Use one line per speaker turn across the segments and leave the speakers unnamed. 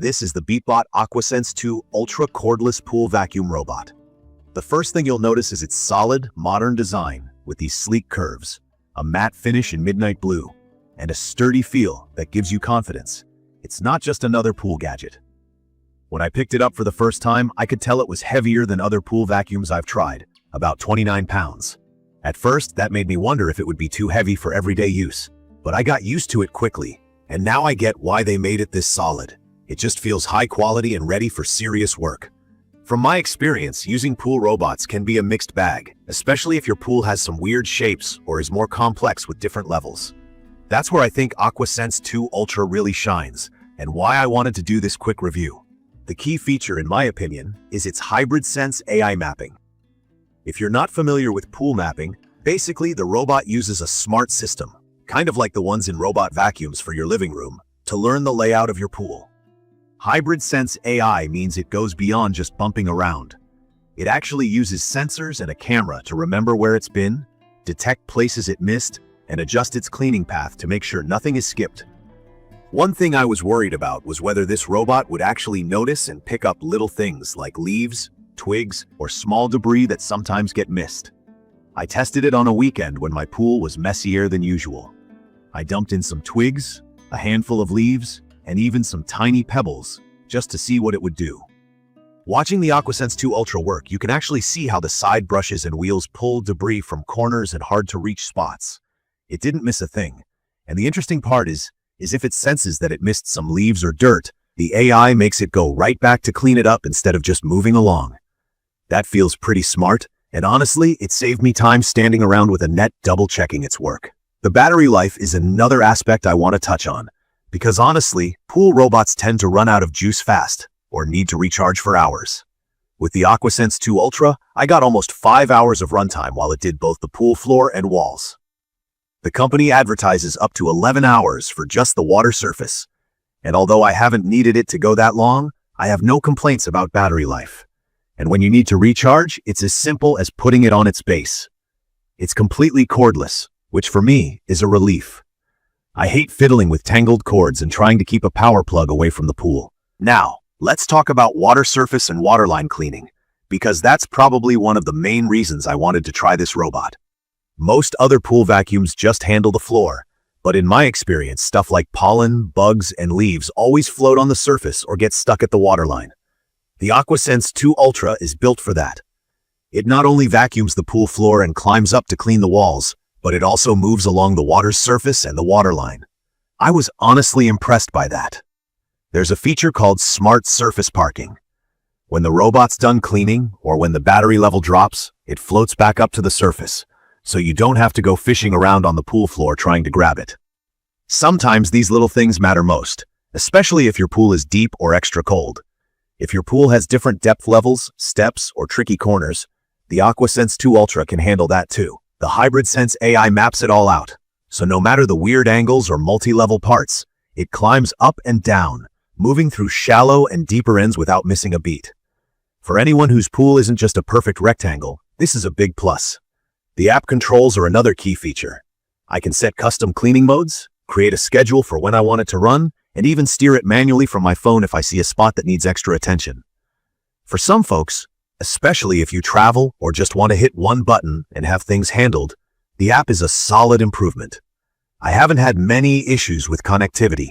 This is the Beatbot AquaSense 2 Ultra Cordless Pool Vacuum Robot. The first thing you'll notice is its solid, modern design with these sleek curves, a matte finish in midnight blue, and a sturdy feel that gives you confidence. It's not just another pool gadget. When I picked it up for the first time, I could tell it was heavier than other pool vacuums I've tried, about 29 pounds. At first, that made me wonder if it would be too heavy for everyday use, but I got used to it quickly, and now I get why they made it this solid. It just feels high quality and ready for serious work. From my experience, using pool robots can be a mixed bag, especially if your pool has some weird shapes or is more complex with different levels. That's where I think AquaSense 2 Ultra really shines, and why I wanted to do this quick review. The key feature, in my opinion, is its HybridSense AI Mapping. If you're not familiar with pool mapping, basically the robot uses a smart system, kind of like the ones in robot vacuums for your living room, to learn the layout of your pool. HybridSense AI means it goes beyond just bumping around. It actually uses sensors and a camera to remember where it's been, detect places it missed, and adjust its cleaning path to make sure nothing is skipped. One thing I was worried about was whether this robot would actually notice and pick up little things like leaves, twigs, or small debris that sometimes get missed. I tested it on a weekend when my pool was messier than usual. I dumped in some twigs, a handful of leaves, and even some tiny pebbles, just to see what it would do. Watching the AquaSense 2 Ultra work, you can actually see how the side brushes and wheels pull debris from corners and hard-to-reach spots. It didn't miss a thing. And the interesting part is if it senses that it missed some leaves or dirt, the AI makes it go right back to clean it up instead of just moving along. That feels pretty smart, and honestly, it saved me time standing around with a net double-checking its work. The battery life is another aspect I want to touch on. Because honestly, pool robots tend to run out of juice fast, or need to recharge for hours. With the AquaSense 2 Ultra, I got almost 5 hours of runtime while it did both the pool floor and walls. The company advertises up to 11 hours for just the water surface. And although I haven't needed it to go that long, I have no complaints about battery life. And when you need to recharge, it's as simple as putting it on its base. It's completely cordless, which for me is a relief. I hate fiddling with tangled cords and trying to keep a power plug away from the pool. Now, let's talk about water surface and waterline cleaning, because that's probably one of the main reasons I wanted to try this robot. Most other pool vacuums just handle the floor, but in my experience, stuff like pollen, bugs, and leaves always float on the surface or get stuck at the waterline. The AquaSense 2 Ultra is built for that. It not only vacuums the pool floor and climbs up to clean the walls, but it also moves along the water's surface and the waterline. I was honestly impressed by that. There's a feature called Smart Surface Parking. When the robot's done cleaning, or when the battery level drops, it floats back up to the surface, so you don't have to go fishing around on the pool floor trying to grab it. Sometimes these little things matter most, especially if your pool is deep or extra cold. If your pool has different depth levels, steps, or tricky corners, the AquaSense 2 Ultra can handle that too. The HybridSense AI maps it all out, so no matter the weird angles or multi-level parts, it climbs up and down, moving through shallow and deeper ends without missing a beat. For anyone whose pool isn't just a perfect rectangle, this is a big plus. The app controls are another key feature. I can set custom cleaning modes, create a schedule for when I want it to run, and even steer it manually from my phone if I see a spot that needs extra attention. For some folks, especially if you travel or just want to hit one button and have things handled, the app is a solid improvement. I haven't had many issues with connectivity,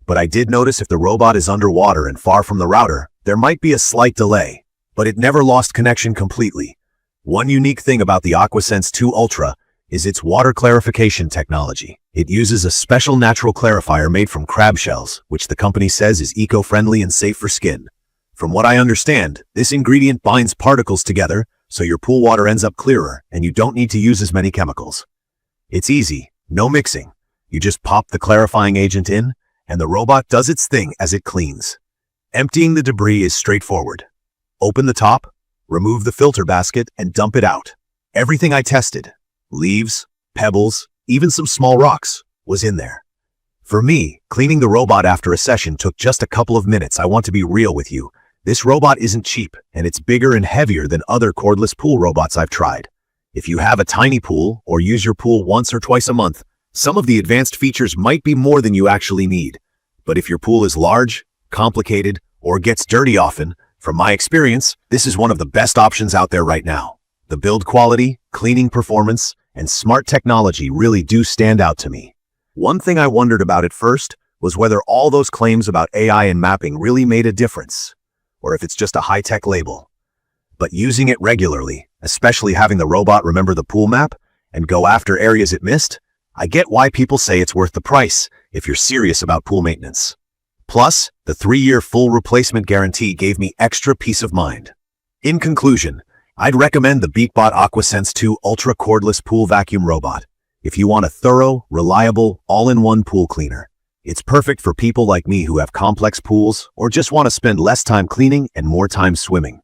but I did notice if the robot is underwater and far from the router, there might be a slight delay, but it never lost connection completely. One unique thing about the AquaSense 2 Ultra is its water clarification technology. It uses a special natural clarifier made from crab shells, which the company says is eco-friendly and safe for skin. From what I understand, this ingredient binds particles together, so your pool water ends up clearer, and you don't need to use as many chemicals. It's easy, no mixing. You just pop the clarifying agent in, and the robot does its thing as it cleans. Emptying the debris is straightforward. Open the top, remove the filter basket, and dump it out. Everything I tested, leaves, pebbles, even some small rocks, was in there. For me, cleaning the robot after a session took just a couple of minutes. I want to be real with you. This robot isn't cheap, and it's bigger and heavier than other cordless pool robots I've tried. If you have a tiny pool or use your pool once or twice a month, some of the advanced features might be more than you actually need. But if your pool is large, complicated, or gets dirty often, from my experience, this is one of the best options out there right now. The build quality, cleaning performance, and smart technology really do stand out to me. One thing I wondered about at first was whether all those claims about AI and mapping really made a difference, or if it's just a high-tech label. But using it regularly, especially having the robot remember the pool map and go after areas it missed, I get why people say it's worth the price if you're serious about pool maintenance. Plus, the 3-year full replacement guarantee gave me extra peace of mind. In conclusion, I'd recommend the Beatbot AquaSense 2 Ultra Cordless Pool Vacuum Robot if you want a thorough, reliable, all-in-one pool cleaner. It's perfect for people like me who have complex pools or just want to spend less time cleaning and more time swimming.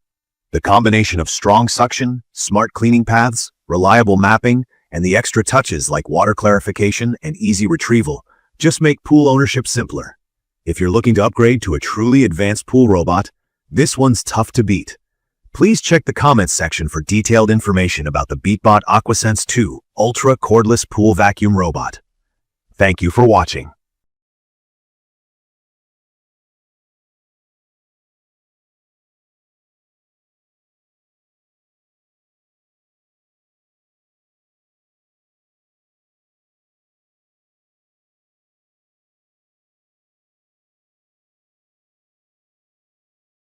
The combination of strong suction, smart cleaning paths, reliable mapping, and the extra touches like water clarification and easy retrieval just make pool ownership simpler. If you're looking to upgrade to a truly advanced pool robot, this one's tough to beat. Please check the comments section for detailed information about the Beatbot AquaSense 2 Ultra Cordless Pool Vacuum Robot. Thank you for watching.